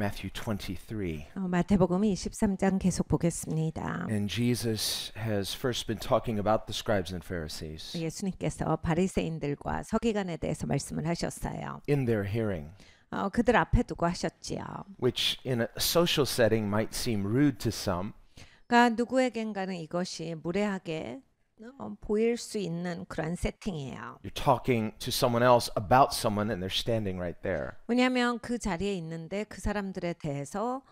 Matthew 23. 마태복음 23장 계속 보겠습니다. And Jesus has first been talking about the scribes and Pharisees 예수님께서 바리새인들과 서기관에 대해서 말씀을 하셨어요. in their hearing, 그들 앞에 두고 하셨지요. which in a social setting might seem rude to some, 그러니까 누구에겐가는 이것이 무례하게 보일 수 있는 그런 세팅이에요. you're talking to someone else about someone and they're standing right there. 왜냐하면 그 자리에 있는데 그 사람들에 대해서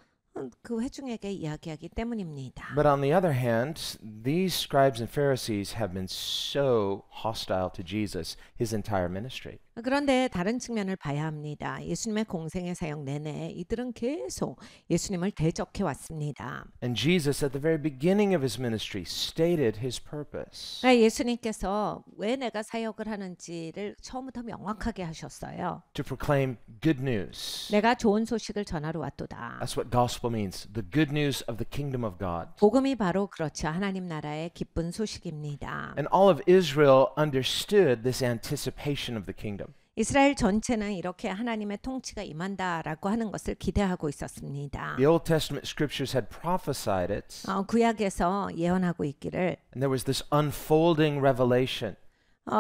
그 회중에게 이야기하기 때문입니다. But on the other hand, these scribes and Pharisees have been so hostile to Jesus his entire ministry. 그런데 다른 측면을 봐야 합니다. 예수님의 공생의 사역 내내 이들은 계속 예수님을 대적해 왔습니다. And Jesus at the very beginning of his ministry stated his purpose. 그러니까 예수님께서 왜 내가 사역을 하는지를 처음부터 명확하게 하셨어요. To proclaim good news. 내가 좋은 소식을 전하러 왔도다. That's what gospel means. The good news of the kingdom of God. 복음이 바로 그렇죠. 하나님 나라의 기쁜 소식입니다. And all of Israel understood this anticipation of the kingdom. 이스라엘 전체는 이렇게 하나님의 통치가 임한다라고 하는 것을 기대하고 있었습니다. The Old Testament scriptures had prophesied it. 구약에서 예언하고 있기를 And there was this unfolding revelation.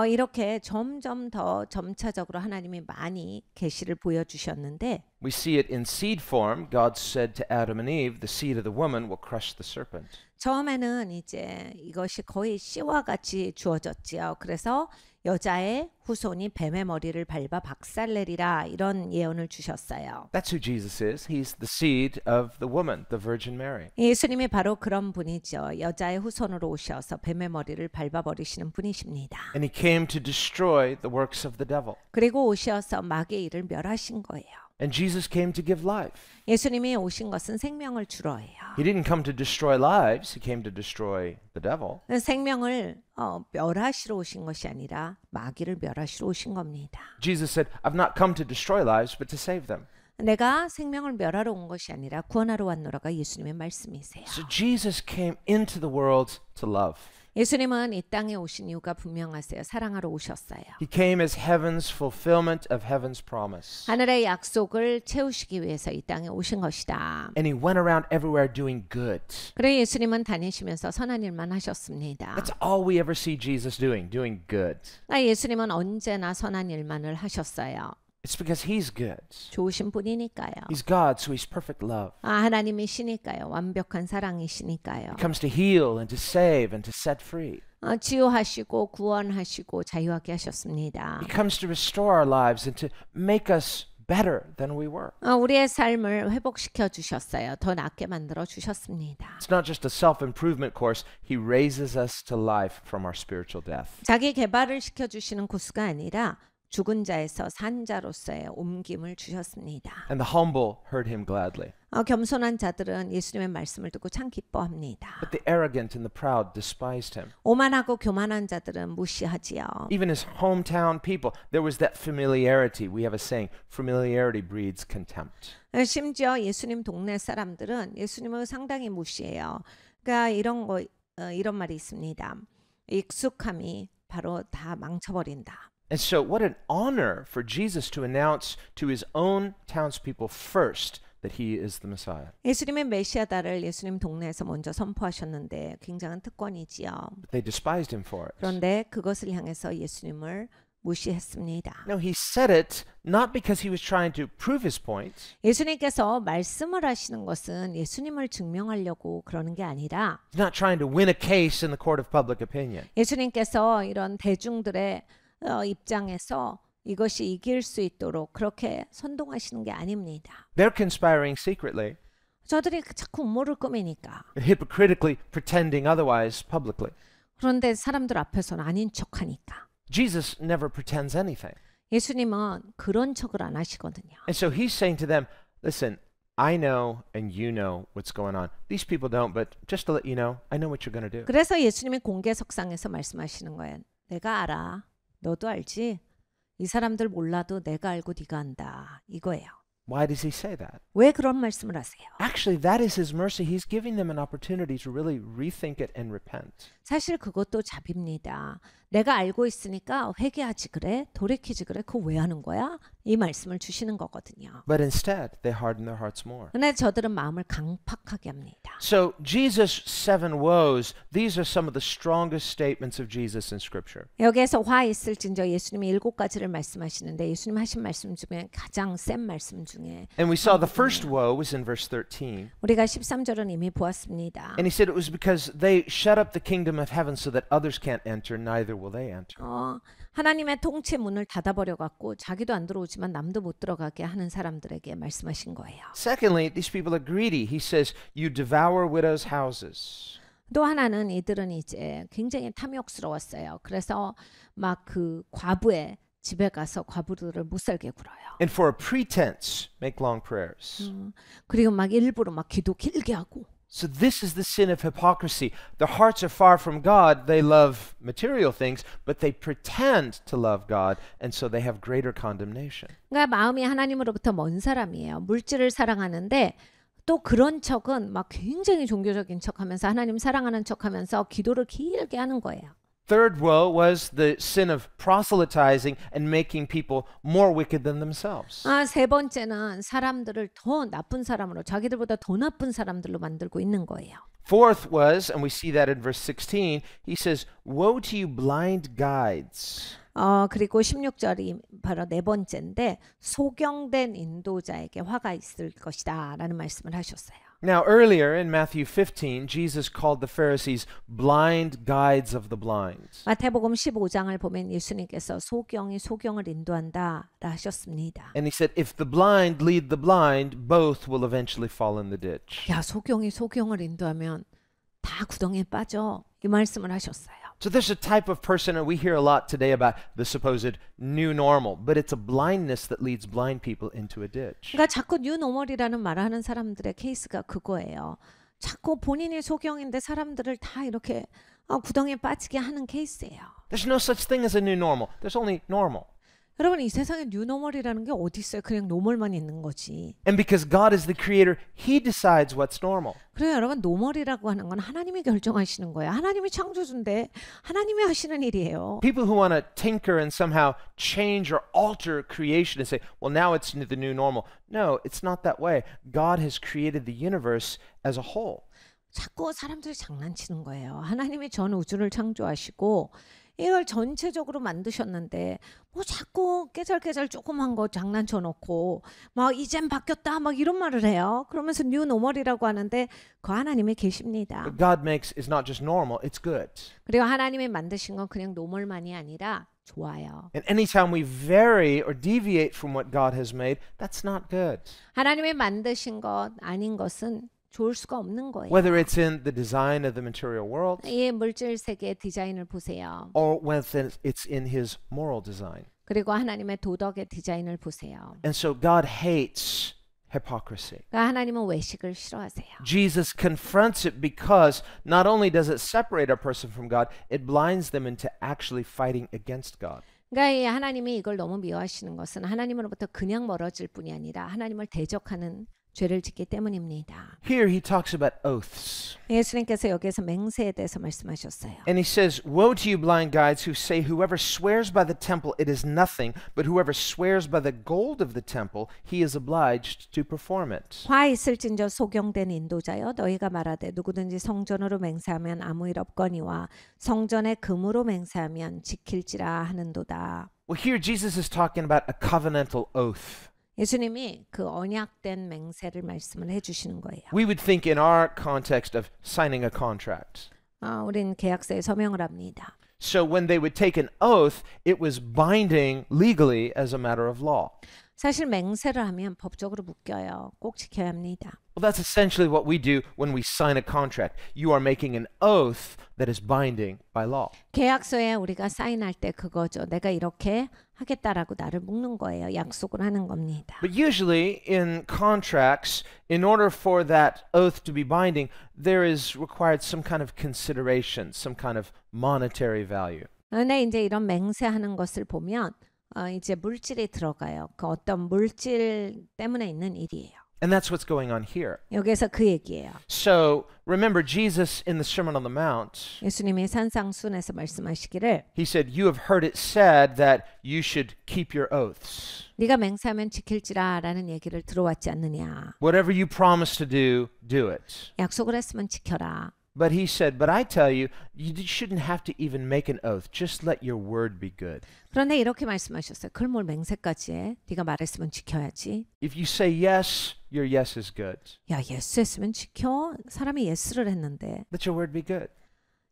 이렇게 점점 더 점차적으로 하나님이 많이 계시를 보여주셨는데 We see it in seed form. God said to Adam and Eve, the seed of the woman will crush the serpent. 처음에는 이제 이것이 거의 씨와 같이 주어졌지요. 그래서 여자의 후손이 뱀의 머리를 밟아 박살내리라 이런 예언을 주셨어요. That's who Jesus is. He's the seed of the woman, the Virgin Mary. 예수님이 바로 그런 분이죠. 여자의 후손으로 오셔서 뱀의 머리를 밟아버리시는 분이십니다. And he came to destroy the works of the devil. 그리고 오셔서 마귀의 일을 멸하신 거예요. And Jesus came to give life. 예수님이 오신 것은 생명을 주러예요. He didn't come to destroy lives. He came to destroy the devil. 생명을 멸하시러 오신 것이 아니라 마귀를 멸하시러 오신 겁니다. Jesus said, I've not come to destroy lives, but to save them. 내가 생명을 멸하러 온 것이 아니라 구원하러 왔노라가 예수님의 말씀이세요. So Jesus came into the world to love. 예수님은 이 땅에 오신 이유가 분명하세요. 사랑하러 오셨어요. He came as heaven's fulfillment of heaven's promise. 하늘의 약속을 채우시기 위해서 이 땅에 오신 것이다. And he went around everywhere doing good. 그래 예수님은 다니시면서 선한 일만 하셨습니다. That's all we ever see Jesus doing good. 예수님은 언제나 선한 일만을 하셨어요. It's because he's good. 좋으신 분이니까요. He's God, so he's perfect love. 하나님이시니까요. 완벽한 사랑이시니까요. He comes to heal and to save and to set free. 치유하시고 구원하시고 자유하게 하셨습니다. He comes to restore our lives and to make us better than we were. 우리의 삶을 회복시켜 주셨어요. 더 낫게 만들어 주셨습니다. It's not just a self-improvement course. He raises us to life from our spiritual death. 자기 개발을 시켜 주시는 코스가 아니라 죽은 자에서 산 자로서의 옮김을 주셨습니다. And the humble heard him gladly. 겸손한 자들은 예수님의 말씀을 듣고 참 기뻐합니다. But the arrogant and the proud despised him. 오만하고 교만한 자들은 무시하지요. Even his hometown people, there was that familiarity. We have a saying, familiarity breeds contempt. 심지어 예수님 동네 사람들은 예수님을 상당히 무시해요. 그러니까 이런 말이 있습니다. 익숙함이 바로 다 망쳐버린다. And so what an honor for Jesus to announce to his own townspeople first that he is the Messiah. 예수님의 메시아다를 예수님 동네에서 먼저 선포하셨는데 굉장한 특권이지요. But they despised him for it. 그런데 그것을 향해서 예수님을 무시했습니다. No, he said it not because he was trying to prove his point. 예수님께서 말씀을 하시는 것은 예수님을 증명하려고 그러는 게 아니라 He's not trying to win a case in the court of public opinion. 예수님께서 이런 대중들의 입장에서 이것이 이길 수 있도록 그렇게 선동하시는 게 아닙니다. They're conspiring secretly, 저들이 자꾸 음모를 꾸미니까. hypocritically pretending otherwise publicly. 그런데 사람들 앞에서는 아닌 척하니까. Jesus never pretends anything. 예수님은 그런 척을 안 하시거든요. And so he's saying to them, listen, I know and you know what's going on. These people don't, but just to let you know, I know what you're going to do. 그래서 예수님이 공개석상에서 말씀하시는 거예요. 내가 알아. 너도 알지? 이 사람들 몰라도 내가 알고 네가 안다. 이거예요. Why does he say that? 왜 그런 말씀을 하세요? Actually, that is his mercy. He's giving them an opportunity to really rethink it and repent. 사실 그것도 자비입니다. 내가 알고 있으니까 회개하지 그래, 돌이키지 그래, 그거 왜 하는 거야? 이 말씀을 주시는 거거든요. But instead, they harden their hearts more. 근데 저들은 마음을 강팍하게 합니다. So Jesus' 7 woes, these are some of the strongest statements of Jesus in Scripture. 여기에서 화 있을진저 예수님이 7가지를 말씀하시는데 예수님 하신 말씀 중에 가장 센 말씀 중에 And we saw the first woe was in verse 13. 우리가 13절은 이미 보았습니다. And he said it was because they shut up the kingdom of heaven so that others can't enter, neither will they enter. 하나님의 통치 문을 닫아버려 갖고 자기도 안 들어오지만 남도 못 들어가게 하는 사람들에게 말씀하신 거예요. Secondly, these people are greedy. He says, you devour widows' houses. 또 하나는 이들은 이제 굉장히 탐욕스러웠어요. 그래서 막 그 과부의 집에 가서 과부들을 못 살게 굴어요. And for a pretense, make long prayers. 그리고 막 일부러 막 기도 길게 하고. So this is the sin of hypocrisy. Their hearts are far from God. They love material things, but they pretend to love God, and so they have greater condemnation. 그러니까 마음이 하나님으로부터 먼 사람이에요. 물질을 사랑하는데 또 그런 척은 막 굉장히 종교적인 척하면서 하나님 사랑하는 척하면서 기도를 길게 하는 거예요. Third woe was the sin of proselytizing and making people more wicked than themselves. 세 번째는 사람들을 더 나쁜 사람으로 자기들보다 더 나쁜 사람들로 만들고 있는 거예요. Fourth was, and we see that in verse 16, he says, woe to you blind guides. 그리고 16절이 바로 네 번째인데 소경된 인도자에게 화가 있을 것이다 라는 말씀을 하셨어요. Now earlier in Matthew 15, Jesus called the Pharisees blind guides of the blind. 마태복음 15장을 보면 예수님께서 소경이 소경을 인도한다 라 하셨습니다. And he said, if the blind lead the blind, both will eventually fall in the ditch. 야, 소경이 소경을 인도하면 다 구덩이에 빠져. 이 말씀을 하셨어요. So there's a type of person, and we hear a lot today about the supposed new normal, but it's a blindness that leads blind people into a ditch. 그러니까 자꾸 뉴노멀이라는 말을 하는 사람들의 케이스가 그거예요. 자꾸 본인이 소경인데 사람들을 다 이렇게 구덩이에 빠지게 하는 케이스예요. There's no such thing as a new normal. There's only normal. 여러분 이 세상에 뉴노멀이라는 게 어디 있어요? 그냥 노멀만 있는 거지. And because God is the creator, he decides what's normal. 그래요 여러분 노멀이라고 하는 건 하나님이 결정하시는 거예요. 하나님이 창조주인데 하나님이 하시는 일이에요. People who want to tinker and somehow change or alter creation and say, well, now it's the new normal. No, it's not that way. God has created the universe as a whole. 자꾸 사람들이 장난치는 거예요. 하나님이 전 우주를 창조하시고 이걸 전체적으로 만드셨는데 뭐 자꾸 깨잘깨잘 조그만 거 장난쳐 놓고 막 이젠 바뀌었다 막 이런 말을 해요. 그러면서 뉴 노멀이라고 하는데 그 하나님이 계십니다. What God makes is not just normal, it's good. 그리고 하나님이 만드신 건 그냥 노멀만이 아니라 좋아요. And anytime we vary or deviate from what God has made, that's not good. 하나님이 만드신 것 아닌 것은 좋을 수가 없는 거예요. Whether it's in the design of the material world 이 물질 세계의 디자인을 보세요. or whether it's in his moral design. 그리고 하나님의 도덕의 디자인을 보세요. And so God hates hypocrisy. 그러니까 하나님은 외식을 싫어하세요. Jesus confronts it because not only does it separate a person from God, it blinds them into actually fighting against God. 그러니까 이 하나님이 이걸 너무 미워하시는 것은 하나님으로부터 그냥 멀어질 뿐이 아니라 하나님을 대적하는 죄를 짓기 때문입니다. Here he talks about oaths. 예수님께서 여기에서 맹세에 대해서 말씀하셨어요. And he says, woe to you blind guides who say whoever swears by the temple it is nothing, but whoever swears by the gold of the temple he is obliged to perform it. 화 있을진저 소경된 인도자여 너희가 말하되 누구든지 성전으로 맹세하면 아무 일 없거니와 성전의 금으로 맹세하면 지킬지라 하는도다. Well, here Jesus is talking about a covenantal oath. 예수님이 그 언약된 맹세를 말씀을 해주시는 거예요. We would think in our context of signing a contract. 우린 계약서에 서명을 합니다. So when they would take an oath, it was binding legally as a matter of law. 사실 맹세를 하면 법적으로 묶여요. 꼭 지켜야 합니다. Well, that's essentially what we do when we sign a contract. You are making an oath that is binding by law. 계약서에 우리가 사인할 때 그거죠. 내가 이렇게 하겠다라고 나를 묶는 거예요. 약속을 하는 겁니다. But usually in contracts, in order for that oath to be binding, there is required some kind of consideration, some kind of monetary value. 근데 이제 이런 맹세하는 것을 보면 이제 물질이 들어가요. 그 어떤 물질 때문에 있는 일이에요. And that's what's going on here. 여기서 그 얘기예요. So remember Jesus in the Sermon on the Mount, 예수님이 산상순에서 말씀하시기를 he said, you have heard it said that you should keep your oaths. 네가 맹세하면 지킬지라 라는 얘기를 들어왔지 않느냐. Whatever you promise to do it. 약속을 했으면 지켜라. But he said, but I tell you, you shouldn't have to even make an oath. Just let your word be good. 그런데 이렇게 말씀하셨어요. 그걸 뭘 맹세까지 해? 네가 말했으면 지켜야지. If you say yes, your yes is good. 야, 예스 했으면 지켜. 사람이 예스를 했는데. Let your word be good.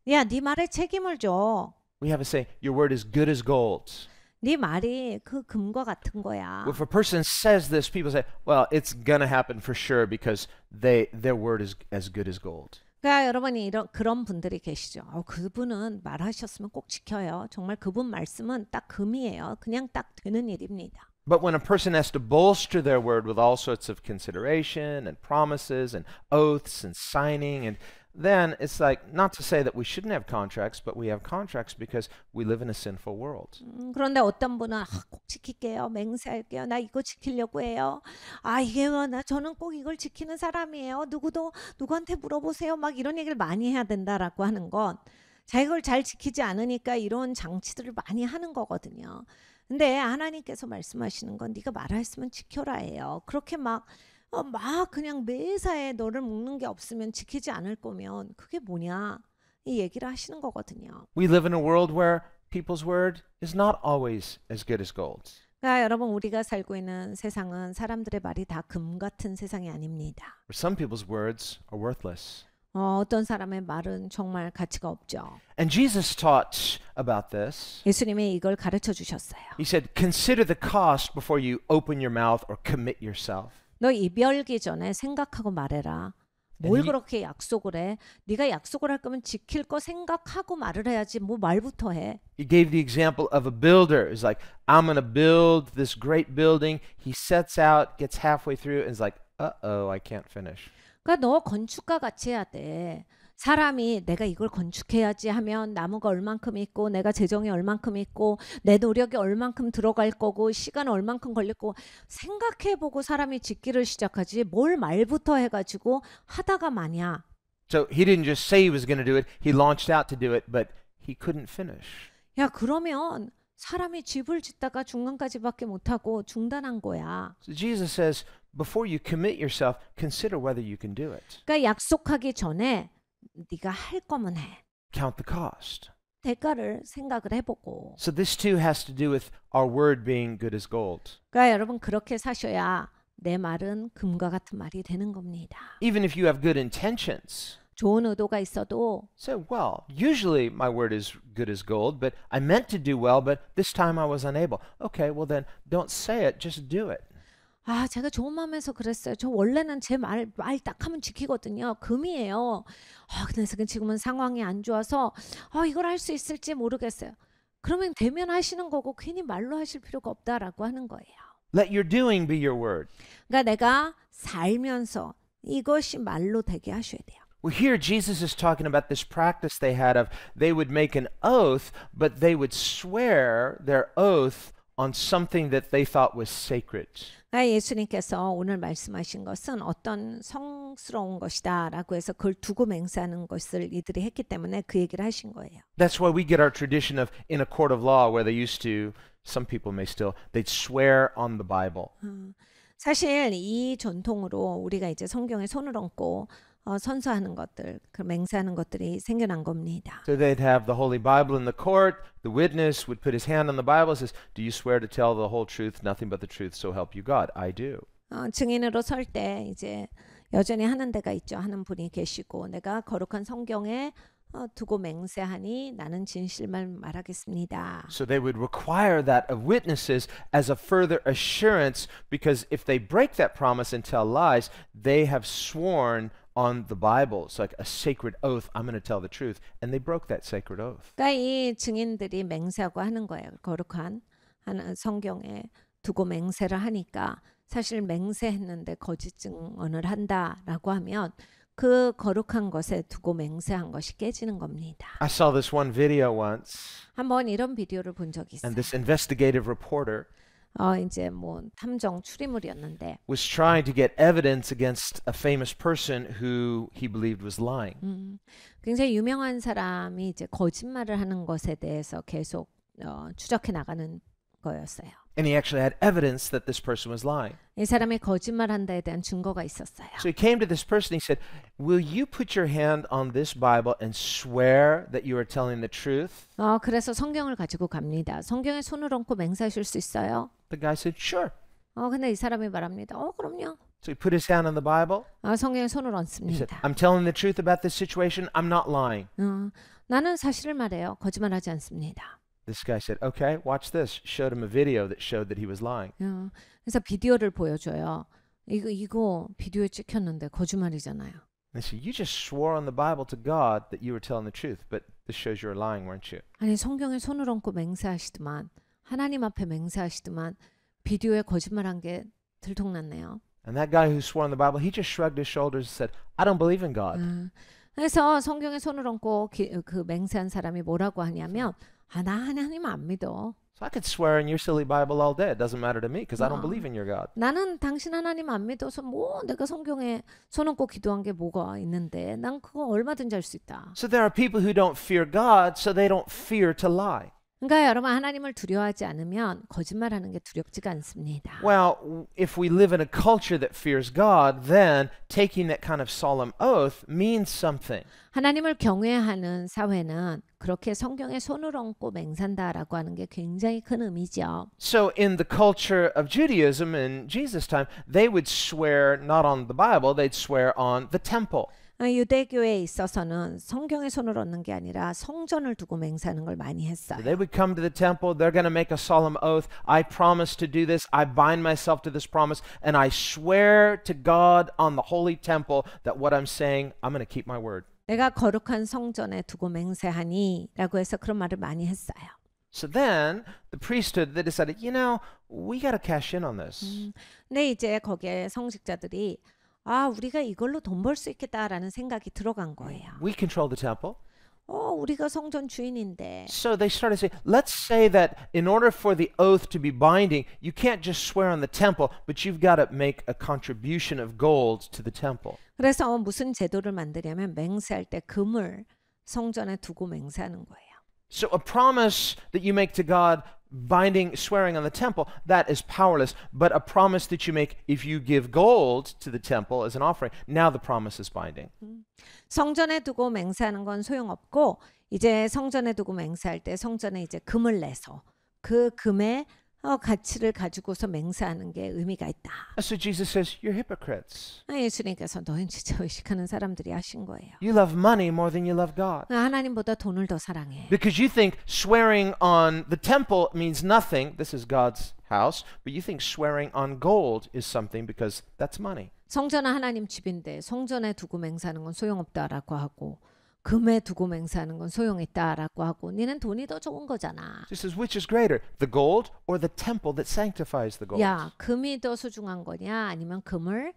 야, 네 말에 책임을 져. We have a saying, your word is good as gold. 네 말이 그 금과 같은 거야. If a person says this, people say, well, it's going to happen for sure because their word is as good as gold. 그러니까 여러분이 그런 분들이 계시죠. 그분은 말하셨으면 꼭 지켜요. 정말 그분 말씀은 딱 금이에요. 그냥 딱 되는 일입니다. But when a person has to bolster their word with all sorts of consideration and promises and oaths and signing, and then it's like, not to say that we shouldn't have contracts, but we have contracts because we live in a sinful world. 그런데 어떤 분은 꼭 지킬게요. 맹세할게요. 나 이거 지키려고 해요. 저는 꼭 이걸 지키는 사람이에요. 누구한테 물어보세요. 막 이런 얘기를 많이 해야 된다라고 하는 건 자기가 잘 지키지 않으니까 이런 장치들을 많이 하는 거거든요. 근데 하나님께서 말씀하시는 건 네가 말했으면 지켜라예요. 그렇게 막 그냥 매사에 너를 묶는 게 없으면 지키지 않을 거면 그게 뭐냐 이 얘기를 하시는 거거든요. We live in a world where people's word is not always as good as gold. 그러니까 여러분 우리가 살고 있는 세상은 사람들의 말이 다 금 같은 세상이 아닙니다. Where some people's words are worthless. 어떤 사람의 말은 정말 가치가 없죠. And Jesus taught about this. 예수님이 이걸 가르쳐 주셨어요. He said, consider the cost before you open your mouth or commit yourself. 너 입 열기 전에 생각하고 말해라. 뭘 그렇게 약속을 해? 네가 약속을 할 거면 지킬 거 생각하고 말을 해야지 뭐 말부터 해. He gave the example of a builder. It's like, I'm going to build this great building. He sets out, gets halfway through, and is like, uh-oh, I can't finish. 그러니까 너 건축가 같이 해야 돼. 사람이 내가 이걸 건축해야지 하면 나무가 얼만큼 있고 내가 재정이 얼만큼 있고 내 노력이 얼만큼 들어갈 거고 시간 얼만큼 걸릴 거고 생각해보고 사람이 짓기를 시작하지 뭘 말부터 해가지고 하다가 마냐. So he didn't just say he was going to do it. He launched out to do it, but he couldn't finish. 야 그러면 사람이 집을 짓다가 중간까지밖에 못하고 중단한 거야. So Jesus says, before you commit yourself, consider whether you can do it. 그러니까 약속하기 전에 네가 할 거면 해. Count the cost. 대가를 생각을 해보고. So this too has to do with our word being good as gold. 그러니까 여러분 그렇게 사셔야 내 말은 금과 같은 말이 되는 겁니다. Even if you have good intentions. 좋은 의도가 있어도 So, well, usually my word is good as gold, but I meant to do well, but this time I was unable. Okay, well then don't say it, just do it. 제가 좋은 마음에서 그랬어요. 저 원래는 제 말 딱 하면 지키거든요. 금이에요. 그래서 지금은 상황이 안 좋아서 이걸 할 수 있을지 모르겠어요. 그러면 되면 하시는 거고 괜히 말로 하실 필요가 없다라고 하는 거예요. Let your doing be your word. 그러니까 내가 살면서 이것이 말로 되게 하셔야 돼요. Well, here Jesus is talking about this practice they had of they would make an oath, but they would swear their oath on something that they thought was sacred. 예수님께서 오늘 말씀하신 것은 어떤 성스러운 것이다라고 해서 그걸 두고 맹세하는 것을 이들이 했기 때문에 그 얘기를 하신 거예요. That's why we get our tradition of in a court of law where they used to, some people may still, they'd swear on the Bible. 사실 이 전통으로 우리가 이제 성경에 손을 얹고 선서하는 것들, 그 맹세하는 것들이 생겨난 겁니다. So they'd have the Holy Bible in the court. The witness would put his hand on the Bible and says, do you swear to tell the whole truth, nothing but the truth, so help you God? I do. 증인으로 설 때 이제 여전히 하는 데가 있죠. 하는 분이 계시고 내가 거룩한 성경에 두고 맹세하니 나는 진실만 말하겠습니다. So they would require that of witnesses as a further assurance because if they break that promise and tell lies, they have sworn on the Bible. It's like a sacred oath. I'm going to tell the truth. And they broke that sacred oath. 그러니까 이 증인들이 맹세하고 하는 거예요. 거룩한 성경에 두고 맹세를 하니까 사실 맹세했는데 거짓 증언을 한다라고 하면 그 거룩한 것에 두고 맹세한 것이 깨지는 겁니다. I saw this one video once. 한번 이런 비디오를 본 적이 있어요. And this investigative reporter 이제 뭐 탐정 추리물이었는데 was trying to get evidence against a famous person who he believed was lying. 굉장히 유명한 사람이 이제 거짓말을 하는 것에 대해서 계속 추적해 나가는 거였어요. And he actually had evidence that this person was lying. 이 사람이 거짓말한다에 대한 증거가 있었어요. So he came to this person, he said, "Will you put your hand on this Bible and swear that you are telling the truth?" 그래서 성경을 가지고 갑니다. 성경에 손을 얹고 맹세하실 수 있어요? The guy said, "Sure." 근데 이 사람이 말합니다. 그럼요. So he put his hand on the Bible. 성경에 손을 He said, 얹습니다. "I'm telling the truth about this situation. I'm not lying." 나는 사실을 말해요. 거짓말하지 않습니다. This guy said, "Okay, watch this." Showed him a video that showed that he was lying. 그래서 비디오를 보여줘요. 이거 비디오에 찍혔는데 거짓말이잖아요. They said, "You just swore on the Bible to God that you were telling the truth, but this shows you were lying, weren't you?" 아니 성경에 손을 얹고 맹세하시더만 하나님 앞에 맹세하시더만 비디오에 거짓말한 게 들통났네요. And that guy who swore on the Bible, he just shrugged his shoulders and said, "I don't believe in God." 그래서 성경에 손을 얹고 그 맹세한 사람이 뭐라고 하냐면 나 하나님 안 믿어. So I could swear in your silly Bible all day. It doesn't matter to me because I don't believe in your God. 나는 당신 하나님 안 믿어서 내가 성경에 손 얹고 기도한 게 뭐가 있는데 난 그거 얼마든지 할 수 있다. So there are people who don't fear God, so they don't fear to lie. 그러니까 여러분 하나님을 두려워하지 않으면 거짓말하는 게 두렵지가 않습니다. Well, if we live in a culture that fears God, then taking that kind of solemn oath means something. 하나님을 경외하는 사회는 그렇게 성경에 손을 얹고 맹산다라고 하는 게 굉장히 큰 의미죠. So in the culture of Judaism in Jesus' time, they would swear not on the Bible, they'd swear on the temple. 유대교에 있어서는 성경에 손을 얹는 게 아니라 성전을 두고 맹세하는 걸 많이 했어요. They would come to the temple, they're going to make a solemn oath. I promise to do this. I bind myself to this promise, and I swear to God on the holy temple that what I'm saying, I'm going to keep my word. 내가 거룩한 성전에 두고 맹세하니라고 해서 그런 말을 많이 했어요. So then the priesthood, they decided, we got to cash in on this. 근데 이제 거기에 성직자들이 우리가 이걸로 돈 벌 수 있겠다라는 생각이 들어간 거예요. We control the temple. 우리가 성전 주인인데. So they started saying, let's say that in order for the oath to be binding, you can't just swear on the temple, but you've got to make a contribution of gold to the temple. 그래서 무슨 제도를 만들냐면 맹세할 때 금을 성전에 두고 맹세하는 거예요. So a promise that you make to God binding, swearing on the temple, that is powerless. But a promise that you make if you give gold to the temple as an offering, now the promise is binding. 성전에 두고 맹세하는 건 소용없고 이제 성전에 두고 맹세할 때 성전에 이제 금을 내서 그 금의 가치를 가지고서 맹세하는 게 의미가 있다. So Jesus says, you're hypocrites. 예수님께서 너희 진짜 의식하는 사람들이 하신 거예요. You love money more than you love God. 하나님보다 돈을 더 사랑해. Because you think swearing on the temple means nothing. This is God's house. But you think swearing on gold is something because that's money. 성전은 하나님 집인데 성전에 두고 맹세하는 건 소용없다라고 하고 금에 두고 맹세하는 건 소용있다라고 하고 니는 돈이 더 좋은 거잖아. He says, which is greater, the gold or the temple that sanctifies the gold? 야, 금이 더 소중한 거냐 아니면 금을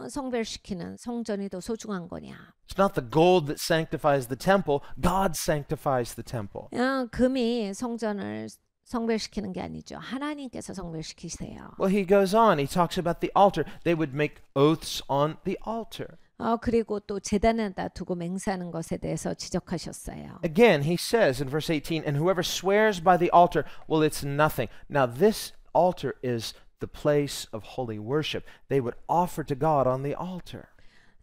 성별시키는 성전이 더 소중한 거냐. It's not the gold that sanctifies the temple. God sanctifies the temple. 금이 성전을 성별시키는 게 아니죠. 하나님께서 성별시키세요. Well, he goes on. He talks about the altar. They would make oaths on the altar. 그리고 또 제단에다 두고 맹세하는 것에 대해서 지적하셨어요. Again, he says in verse 18, and whoever swears by the altar, well, it's nothing. Now, this altar is the place of holy worship. They would offer to God on the altar.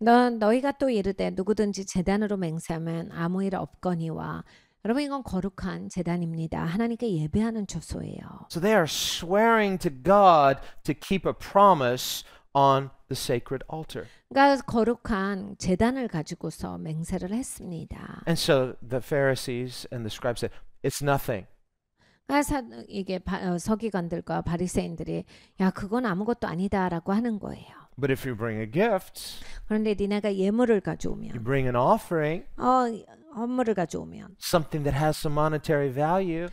너희가 또 이르되 누구든지 제단으로 맹세하면 아무 일 없거니와 여러분 이건 거룩한 제단입니다. 하나님께 예배하는 처소예요. So they are swearing to God to keep a promise on the sacred altar. 그러니까 거룩한 제단을 가지고서 맹세를 했습니다. And so the Pharisees and the scribes said, it's nothing. 그래서 이게 서기관들과 바리새인들이 야 그건 아무것도 아니다라고 하는 거예요. But if you bring a gift, 그런데 니네가 예물을 you 가져오면 bring an offering, 헌물을 가져오면 something that has some monetary value,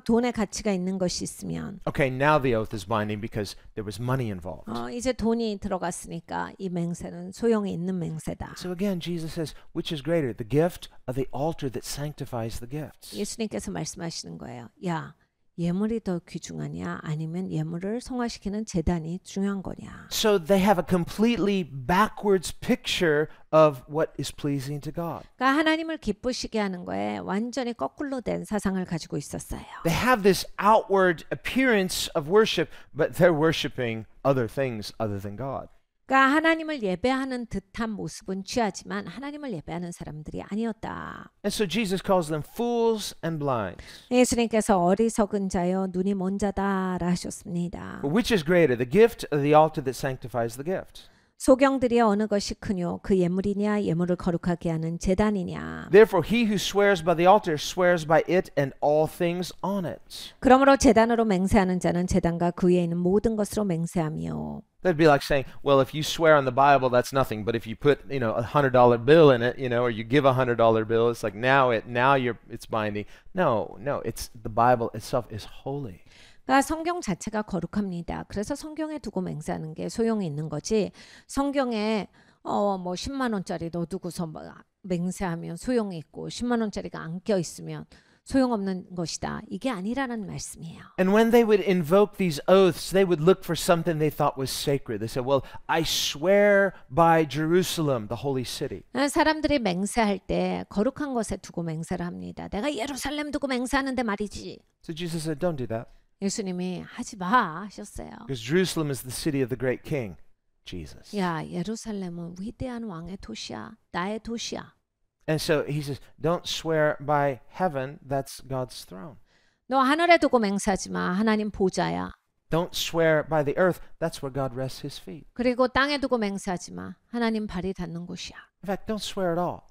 돈의 가치가 있는 것이 있으면 okay, now the oath is binding because there was money involved. 이제 돈이 들어갔으니까 이 맹세는 소용이 있는 맹세다. So again, Jesus says, which is greater, the gift or the altar that sanctifies the gifts? 예수님께서 말씀하시는 거예요. 야, 예물이 더 귀중하냐 아니면 예물을 성화시키는 제단이 중요한 거냐. So they have a completely backwards picture of what is pleasing to God. 그러니까 하나님을 기쁘시게 하는 거에 완전히 거꾸로 된 사상을 가지고 있었어요. They have this outward appearance of worship, but they're worshiping other things other than God. 그러니까 하나님을 예배하는 듯한 모습은 취하지만 하나님을 예배하는 사람들이 아니었다. And so Jesus calls them fools and blind. 예수님께서 어리석은 자여 눈이 먼 자다라 하셨습니다. But which is greater, the gift or the altar that sanctifies the gift? 소경들이 어느 것이 크뇨 그 예물이냐 예물을 거룩하게 하는 제단이냐. Therefore, he who swears by the altar swears by it and all things on it. 그러므로 제단으로 맹세하는 자는 제단과 그 위에 있는 모든 것으로 맹세하며. That'd be like saying, well, if you swear on the Bible, that's nothing. But if you put, $100 bill in it, or you give $100 bill, it's like it's binding. No, it's the Bible itself is holy. 그러니까 성경 자체가 거룩합니다. 그래서 성경에 두고 맹세하는 게 소용이 있는 거지. 성경에 뭐 10만 원짜리 넣어두고서 맹세하면 소용이 있고 10만 원짜리가 안 껴 있으면 소용없는 것이다. 이게 아니라는 말씀이에요. And when they would invoke these oaths, they would look for something they thought was sacred. They said, well, I swear by Jerusalem, the holy city. 사람들이 맹세할 때 거룩한 것에 두고 맹세를 합니다. 내가 예루살렘 두고 맹세하는데 말이지. So Jesus said, don't do that. 예수님이 하지 마 하셨어요. Because Jerusalem is the city of the great king, Jesus. 야, 예루살렘은 위대한 왕의 도시야. 나의 도시야. And so he says, don't swear by heaven, that's God's throne. 너 하늘에 두고 맹세하지 마. 하나님 보좌야. Don't swear by the earth, that's where God rests his feet. 그리고 땅에 두고 맹세하지 마. 하나님 발이 닿는 곳이야. In fact, don't swear at all.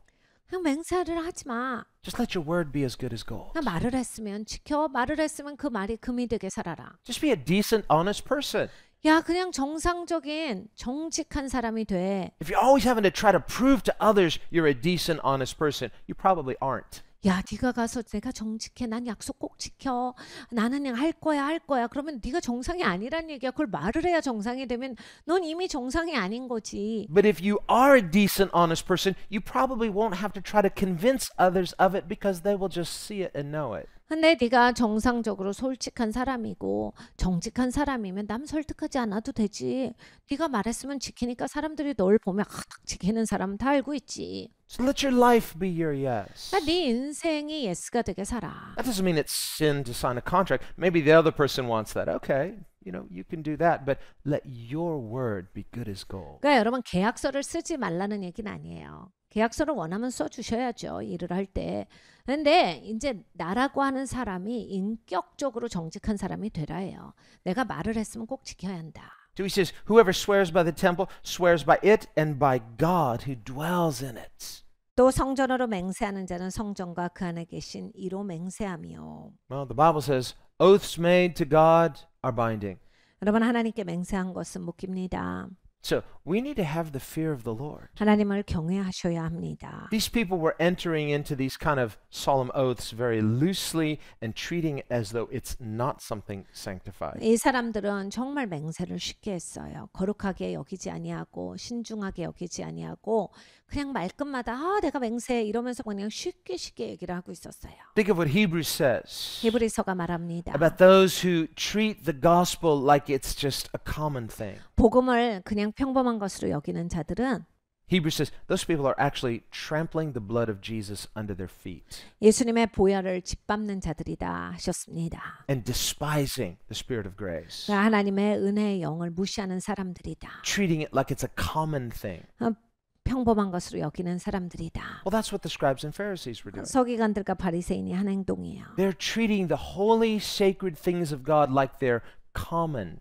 그냥 맹세를 하지 마. Just let your word be as good as gold. 그냥 말을 했으면 지켜. 말을 했으면 그 말이 금이 되게 살아라. Just be a decent, honest person. 야, 그냥 정상적인 정직한 사람이 돼. If you're always having to try to prove to others you're a decent, honest person, you probably aren't. 야, 네가 가서 내가 정직해. 난 약속 꼭 지켜. 나는 그냥 할 거야. 그러면 네가 정상이 아니란 얘기야. 그걸 말을 해야 정상이 되면 넌 이미 정상이 아닌 거지. But if you are a decent, honest person, you probably won't have to try to convince others of it because they will just see it and know it. 근데 네가 정상적으로 솔직한 사람이고 정직한 사람이면 남 설득하지 않아도 되지. 네가 말했으면 지키니까 사람들이 널 보면 지키는 사람은 다 알고 있지. So let your life be your yes. 네 인생이 예스가 되게 살아. That doesn't mean it's sin to sign a contract. Maybe the other person wants that. Okay, you can do that, but let your word be good as gold. 그러니까 여러분 계약서를 쓰지 말라는 얘기는 아니에요. 계약서를 원하면 써주셔야죠. 일을 할 때. 근데 이제 나라고 하는 사람이 인격적으로 정직한 사람이 되라예요. 내가 말을 했으면 꼭 지켜야 한다. So he says, whoever swears by the temple swears by it and by God who dwells in it. 또 성전으로 맹세하는 자는 성전과 그 안에 계신 이로 맹세하며. Well, the Bible says, oaths made to God are binding. 여러분 하나님께 맹세한 것은 묶입니다. So we need to have the fear of the Lord. 하나님을 경외하셔야 합니다. These people were entering into these kind of solemn oaths very loosely and treating it as though it's not something sanctified. 이 사람들은 정말 맹세를 쉽게 했어요. 거룩하게 여기지 아니하고 신중하게 여기지 아니하고 그냥 말끝마다 내가 맹세해 이러면서 그냥 쉽게 얘기를 하고 있었어요. Think of what Hebrews says 히브리서가 말합니다. about those who treat the gospel like it's just a common thing. 복음을 그냥 평범한 것으로 여기는 자들은 Hebrews says those people are actually trampling the blood of Jesus under their feet 예수님의 보혈을 짓밟는 자들이다 하셨습니다. and despising the Spirit of grace, 하나님의 은혜의 영을 무시하는 사람들이다. treating it like it's a common thing. 평범한 것으로 여기는 사람들이다. Well, that's what the scribes and Pharisees were doing. 서기관들과 바리새인이 한 행동이에요. They're treating the holy, sacred things of God like they're common.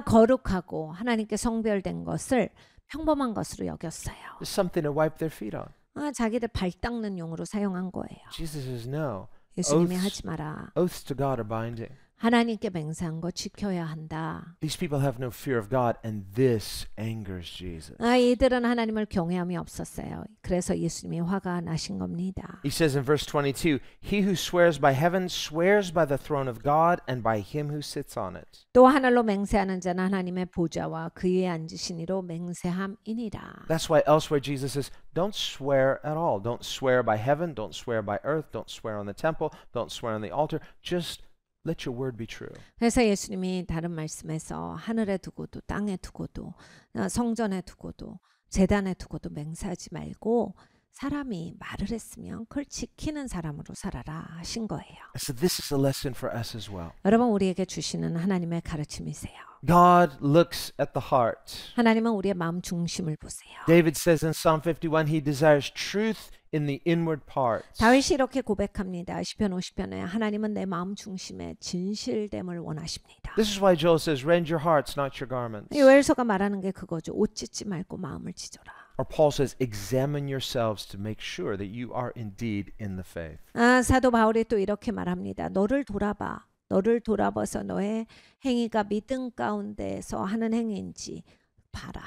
거룩하고 하나님께 성별된 것을 평범한 것으로 여겼어요. It's something to wipe their feet on. 자기들 발 닦는 용으로 사용한 거예요. Jesus says no. 예수님이 하지 마라. Oaths to God are binding. 하나님께 맹세한 거 지켜야 한다. These people have no fear of God, and this angers Jesus. 이들은 하나님을 경외함이 없었어요. 그래서 예수님이 화가 나신 겁니다. He says in verse 22, He who swears by heaven swears by the throne of God and by him who sits on it. 또 하늘로 맹세하는 자는 하나님의 보좌와 그 위에 앉으신 이로 맹세함이니라. That's why elsewhere Jesus says, don't swear at all. Don't swear by heaven, don't swear by earth, don't swear on the temple, don't swear on the altar. Just let your word be true. 그래서 예수님이 다른 말씀에서 하늘에 두고도 땅에 두고도 성전에 두고도 제단에 두고도 맹세하지 말고 사람이 말을 했으면 그걸 지키는 사람으로 살아라 하신 거예요. So this is a lesson for us as well. 여러분 우리에게 주시는 하나님의 가르침이세요. God looks at the heart. 하나님은 우리의 마음 중심을 보세요. David says in Psalm 51, he desires truth in the inward parts. 다윗이 이렇게 고백합니다. 시편 50편에 하나님은 내 마음 중심에 진실됨을 원하십니다. This is why Joel says, rend your hearts, not your garments. 이 요엘서가 말하는 게 그거죠. 옷 찢지 말고 마음을 찢어라. Or Paul says, examine yourselves to make sure that you are indeed in the faith. 사도 바울이 또 이렇게 말합니다. 너를 돌아봐. 너를 돌아봐서 너의 행위가 믿음 가운데서 하는 행위인지 봐라.